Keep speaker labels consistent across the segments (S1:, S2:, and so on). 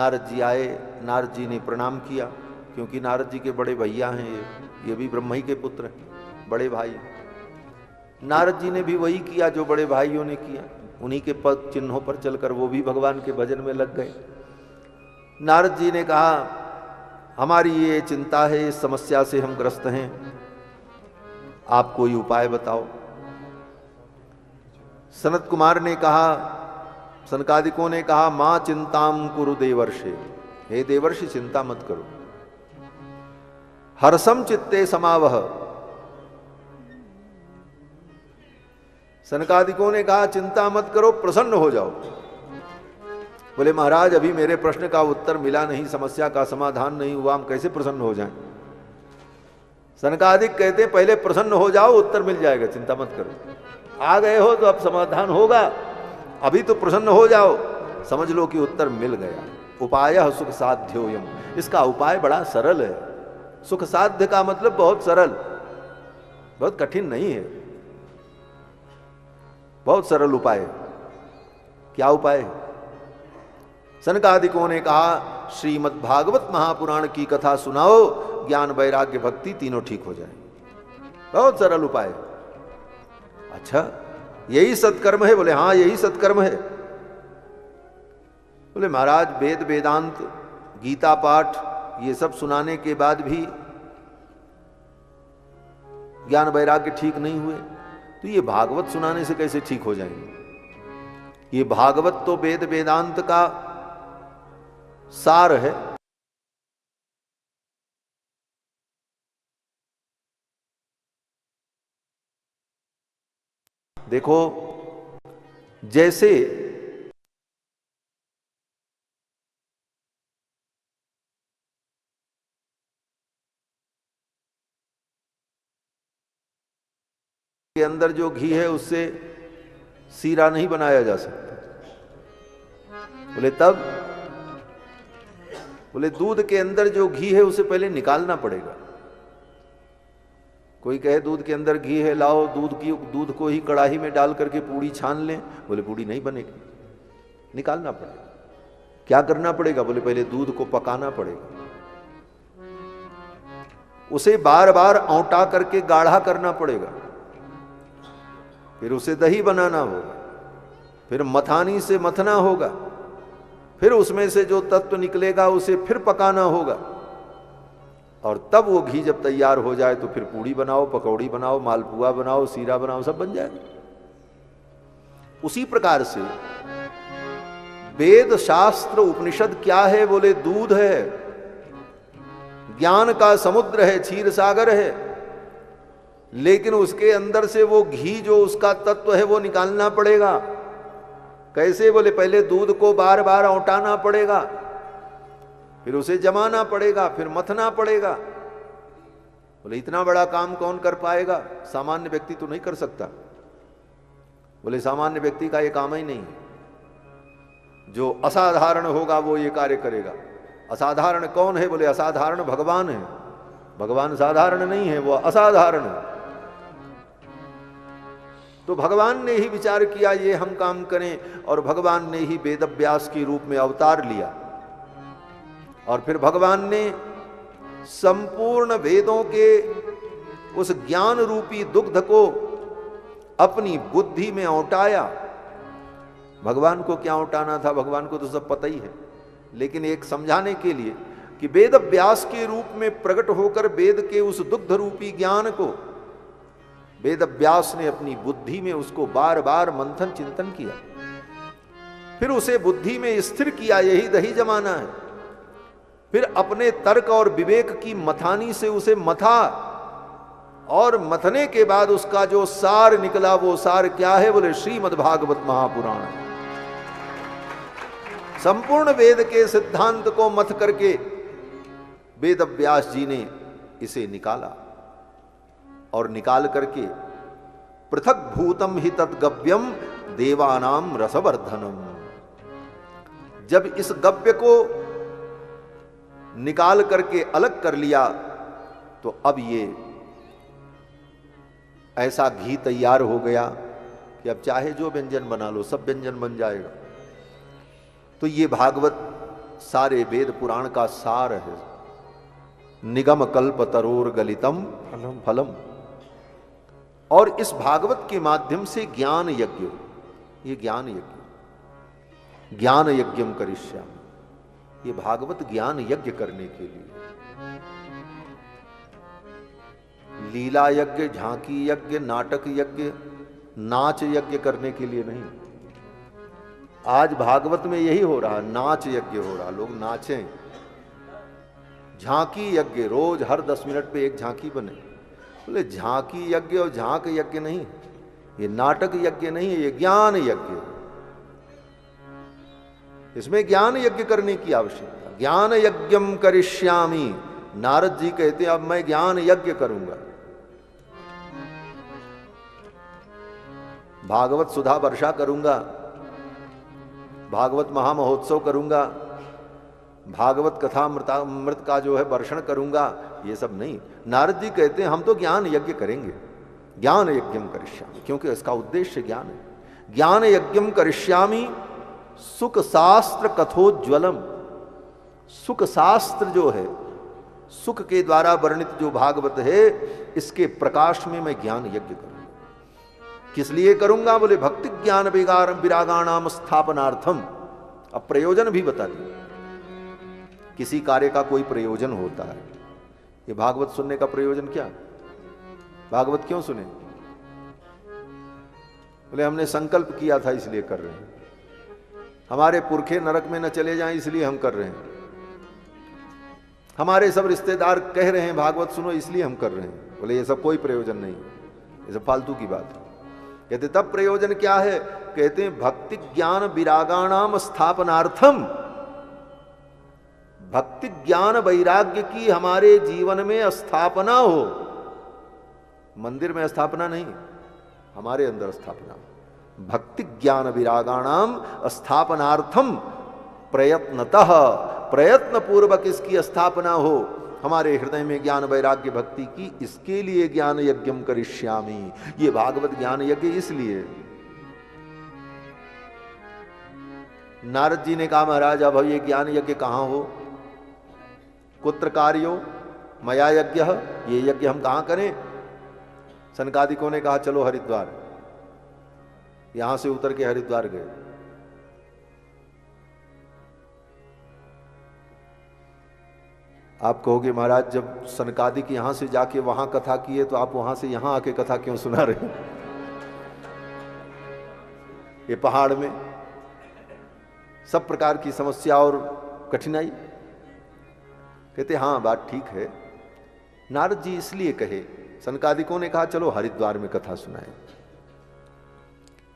S1: नारद जी आए, नारद जी ने प्रणाम किया, क्योंकि नारद जी के बड़े भैया हैं ये भी ब्रह्मा ही के पुत्र हैं, बड़े भाई। नारद जी ने भी वही किया जो बड़े भाइयों ने किया, उन्हीं के पद चिन्हों पर चलकर वो भी भगवान के भजन में लग गए। नारद जी ने कहा, हमारी ये चिंता है, इस समस्या से हम ग्रस्त हैं, आप कोई उपाय बताओ। सनत कुमार ने कहा, सनकादिकों ने कहा, मां चिंताम कुरु देवर्षे, हे देवर्षि चिंता मत करो। हर्षम चित्ते समावह, सनकादिकों ने कहा चिंता मत करो, प्रसन्न हो जाओ। बोले महाराज अभी मेरे प्रश्न का उत्तर मिला नहीं, समस्या का समाधान नहीं हुआ, हम कैसे प्रसन्न हो जाएं। सनकादिक कहते हैं पहले प्रसन्न हो जाओ, उत्तर मिल जाएगा, चिंता मत करो। आ गए हो तो अब समाधान होगा, अभी तो प्रसन्न हो जाओ, समझ लो कि उत्तर मिल गया। उपायः सुख साध्योयम, इसका उपाय बड़ा सरल है। सुख साध्य का मतलब बहुत सरल, बहुत कठिन नहीं है, बहुत सरल उपाय है। क्या उपाय है? सनकादिकों ने कहा श्रीमद् भागवत महापुराण की कथा सुनाओ, ज्ञान वैराग्य भक्ति तीनों ठीक हो जाए। बहुत सरल उपाय है। अच्छा यही सत्कर्म है? बोले हाँ यही सत्कर्म है। बोले महाराज वेद वेदांत गीता पाठ ये सब सुनाने के बाद भी ज्ञान वैराग्य ठीक नहीं हुए, तो ये भागवत सुनाने से कैसे ठीक हो जाएंगे? ये भागवत तो वेद वेदांत का सार है। देखो जैसे के अंदर जो घी है उससे सीरा नहीं बनाया जा सकता। बोले तब? बोले दूध के अंदर जो घी है उसे पहले निकालना पड़ेगा। कोई कहे दूध के अंदर घी है, लाओ दूध को ही कढ़ाई में डाल करके पूड़ी छान लें, बोले पूड़ी नहीं बनेगी, निकालना पड़ेगा। क्या करना पड़ेगा? बोले पहले दूध को पकाना पड़ेगा, उसे बार बार औंटा करके गाढ़ा करना पड़ेगा, फिर उसे दही बनाना होगा, फिर मथानी से मथना होगा, फिर उसमें से जो तत्व निकलेगा उसे फिर पकाना होगा, और तब वो घी जब तैयार हो जाए तो फिर पूड़ी बनाओ, पकौड़ी बनाओ, मालपुआ बनाओ, सीरा बनाओ, सब बन जाएगा। उसी प्रकार से वेद शास्त्र उपनिषद क्या है? बोले दूध है, ज्ञान का समुद्र है, क्षीर सागर है, लेकिन उसके अंदर से वो घी जो उसका तत्व है वो निकालना पड़ेगा। कैसे? बोले पहले दूध को बार बार औंटाना पड़ेगा, फिर उसे जमाना पड़ेगा, फिर मथना पड़ेगा। बोले इतना बड़ा काम कौन कर पाएगा? सामान्य व्यक्ति तो नहीं कर सकता। बोले सामान्य व्यक्ति का ये काम ही नहीं है, जो असाधारण होगा वो ये कार्य करेगा। असाधारण कौन है? बोले असाधारण भगवान है। भगवान साधारण नहीं है, वो असाधारण है। तो भगवान ने ही विचार किया ये हम काम करें, और भगवान ने ही वेद व्यास के रूप में अवतार लिया, और फिर भगवान ने संपूर्ण वेदों के उस ज्ञान रूपी दुग्ध को अपनी बुद्धि में औंटाया। भगवान को क्या औंटाना था? भगवान को तो सब पता ही है, लेकिन एक समझाने के लिए कि वेद व्यास के रूप में प्रकट होकर वेद के उस दुग्ध रूपी ज्ञान को वेद व्यास ने अपनी बुद्धि में उसको बार बार मंथन चिंतन किया, फिर उसे बुद्धि में स्थिर किया, यही दही जमाना है। फिर अपने तर्क और विवेक की मथानी से उसे मथा, और मथने के बाद उसका जो सार निकला वो सार क्या है? बोले श्रीमद् भागवत महापुराण। संपूर्ण वेद के सिद्धांत को मथ करके वेद व्यास जी ने इसे निकाला, और निकाल करके पृथक भूतम ही तद्गव्यम देवानाम रसवर्धनम। जब इस गव्य को निकाल करके अलग कर लिया तो अब ये ऐसा घी तैयार हो गया कि अब चाहे जो व्यंजन बना लो सब व्यंजन बन जाएगा। तो ये भागवत सारे वेद पुराण का सार है। निगम कल्प तरोर गलितम फलम फलम। और इस भागवत के माध्यम से ज्ञान यज्ञ, ये ज्ञान यज्ञ, ज्ञान यज्ञम करिष्यामि, ये भागवत ज्ञान यज्ञ करने के लिए, लीला यज्ञ, झांकी यज्ञ, नाटक यज्ञ, नाच यज्ञ करने के लिए नहीं। आज भागवत में यही हो रहा, नाच यज्ञ हो रहा, लोग नाचें। झांकी यज्ञ, रोज हर 10 मिनट पे एक झांकी बने। बोले झांकी यज्ञ और झांक यज्ञ नहीं, ये नाटक यज्ञ नहीं है, ये ज्ञान यज्ञ। इसमें ज्ञान यज्ञ करने की आवश्यकता। ज्ञान यज्ञम करिष्यामि, नारद जी कहते हैं अब मैं ज्ञान यज्ञ करूंगा। भागवत सुधा वर्षा करूंगा, भागवत महामहोत्सव करूंगा, भागवत कथा अमृत का जो है वर्षण करूंगा, ये सब नहीं। नारद जी कहते हैं हम तो ज्ञान यज्ञ करेंगे, ज्ञान यज्ञम करिष्यामि, क्योंकि इसका उद्देश्य ज्ञान है। ज्ञान यज्ञम करिष्यामि सुख शास्त्र कथोज्वलम। सुख शास्त्र जो है, सुख के द्वारा वर्णित जो भागवत है, इसके प्रकाश में मैं ज्ञान यज्ञ करूंगा। किस लिए करूंगा? बोले भक्ति ज्ञान विरागाणाम स्थापनार्थम। अब प्रयोजन भी बता दिया, किसी कार्य का कोई प्रयोजन होता है। ये भागवत सुनने का प्रयोजन क्या? भागवत क्यों सुने? बोले हमने संकल्प किया था इसलिए कर रहे हैं, हमारे पुरखे नरक में न चले जाएं इसलिए हम कर रहे हैं, हमारे सब रिश्तेदार कह रहे हैं भागवत सुनो इसलिए हम कर रहे हैं। बोले ये सब कोई प्रयोजन नहीं, ये सब फालतू की बात है। कहते तब प्रयोजन क्या है? कहते हैं भक्ति ज्ञान विरागाणाम स्थापनार्थम। भक्ति ज्ञान वैराग्य की हमारे जीवन में स्थापना हो। मंदिर में स्थापना नहीं, हमारे अंदर स्थापना हो। भक्ति ज्ञान विरागाणाम स्थापनार्थम प्रयत्नतः, प्रयत्न पूर्वक इसकी स्थापना हो हमारे हृदय में ज्ञान वैराग्य भक्ति की, इसके लिए ज्ञान यज्ञम करिष्यामि। ये भागवत ज्ञान यज्ञ इसलिए। नारद जी ने कहा महाराज अब ये ज्ञान यज्ञ कहां हो? कुत्र कार्यो मया यज्ञ, ये यज्ञ हम कहां करें? सनकादिकों ने कहा चलो हरिद्वार। यहां से उतर के हरिद्वार गए। आप कहोगे महाराज जब सनकादिक यहां से जाके वहां कथा किए तो आप वहां से यहां आके कथा क्यों सुना रहे? ये पहाड़ में सब प्रकार की समस्या और कठिनाई। कहते हाँ बात ठीक है। नारद जी इसलिए कहे, सनकादिकों ने कहा चलो हरिद्वार में कथा सुनाएं।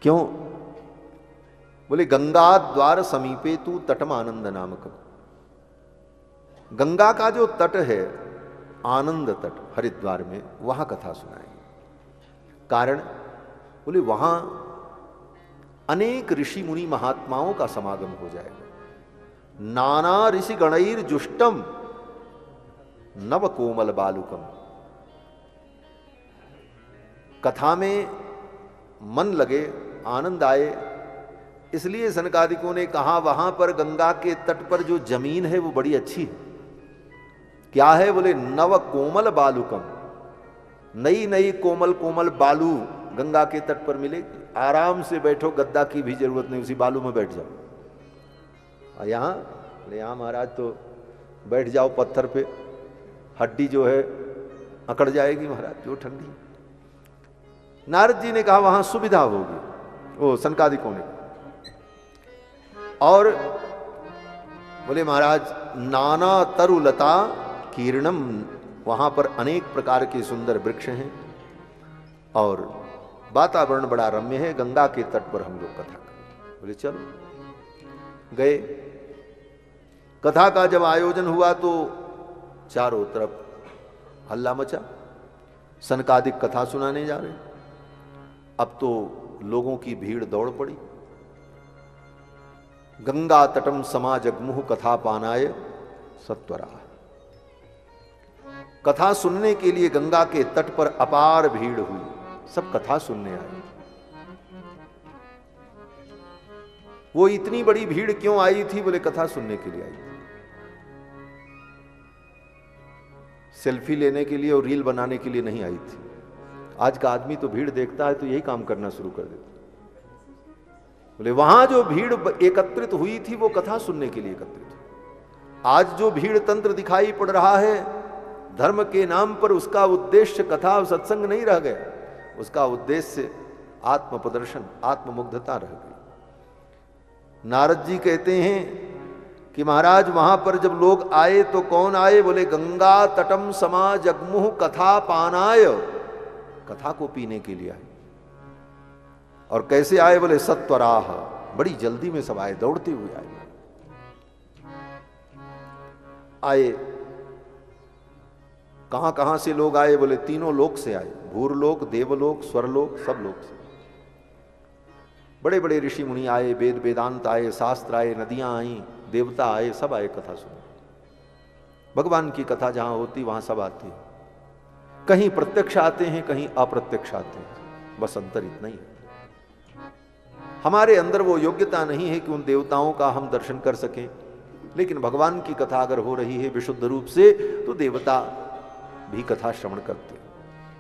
S1: क्यों? बोले गंगा द्वार समीपे तू तटम आनंद नामक। गंगा का जो तट है आनंद तट हरिद्वार में, वहां कथा सुनाएंगे। कारण बोले वहां अनेक ऋषि मुनि महात्माओं का समागम हो जाएगा। नाना ऋषि गणैर जुष्टम नव कोमल बालुकम। कथा में मन लगे, आनंद आए, इसलिए सनकादिकों ने कहा वहां पर गंगा के तट पर जो जमीन है वो बड़ी अच्छी है। क्या है? बोले नव कोमल बालुकम। नई नई कोमल कोमल बालू गंगा के तट पर मिलेगी। आराम से बैठो, गद्दा की भी जरूरत नहीं, उसी बालू में बैठ जाओ। और यहां महाराज तो बैठ जाओ पत्थर पे, हड्डी जो है अकड़ जाएगी महाराज, जो ठंडी। नारद जी ने कहा वहां सुविधा होगी, वो सनकादिकों ने। और बोले महाराज नाना तरुलता कीर्णम, वहां पर अनेक प्रकार के सुंदर वृक्ष हैं और वातावरण बड़ा रम्य है। गंगा के तट पर हम लोग कथा करें। बोले चलो। गए। कथा का जब आयोजन हुआ तो चारों तरफ हल्ला मचा। सनकादिक कथा सुनाने जा रहे। अब तो लोगों की भीड़ दौड़ पड़ी। गंगा तटम समाजगमुह कथा पानाय सत्वरा। कथा सुनने के लिए गंगा के तट पर अपार भीड़ हुई। सब कथा सुनने आए। वो इतनी बड़ी भीड़ क्यों आई थी? बोले कथा सुनने के लिए आई थी। सेल्फी लेने के लिए और रील बनाने के लिए नहीं आई थी। आज का आदमी तो भीड़ देखता है तो यही काम करना शुरू कर देता। बोले वहां जो भीड़ एकत्रित हुई थी वो कथा सुनने के लिए एकत्रित हुई। आज जो भीड़ तंत्र दिखाई पड़ रहा है धर्म के नाम पर, उसका उद्देश्य कथा और सत्संग नहीं रह गया, उसका उद्देश्य आत्म प्रदर्शन, आत्ममुग्धता रह गई। नारद जी कहते हैं कि महाराज वहां पर जब लोग आए तो कौन आए? बोले गंगा तटम समा जगमुह कथा पानाय, कथा को पीने के लिए आए। और कैसे आए? बोले सत्वराह, बड़ी जल्दी में सब आए, दौड़ते हुए आए। कहां कहां से लोग आए? बोले तीनों लोक से आए, भूरलोक, देवलोक, स्वर्लोक, सब लोक से। बड़े बड़े ऋषि मुनि आए, वेद वेदांत आए, शास्त्र आए, नदियां आई, देवता आए, सब आए कथा सुने। भगवान की कथा जहां होती वहां सब आते हैं। कहीं प्रत्यक्ष आते हैं, कहीं अप्रत्यक्ष आते हैं, बस अंतर इतना ही है। हमारे अंदर वो योग्यता नहीं है कि उन देवताओं का हम दर्शन कर सकें, लेकिन भगवान की कथा अगर हो रही है विशुद्ध रूप से तो देवता भी कथा श्रवण करते हैं।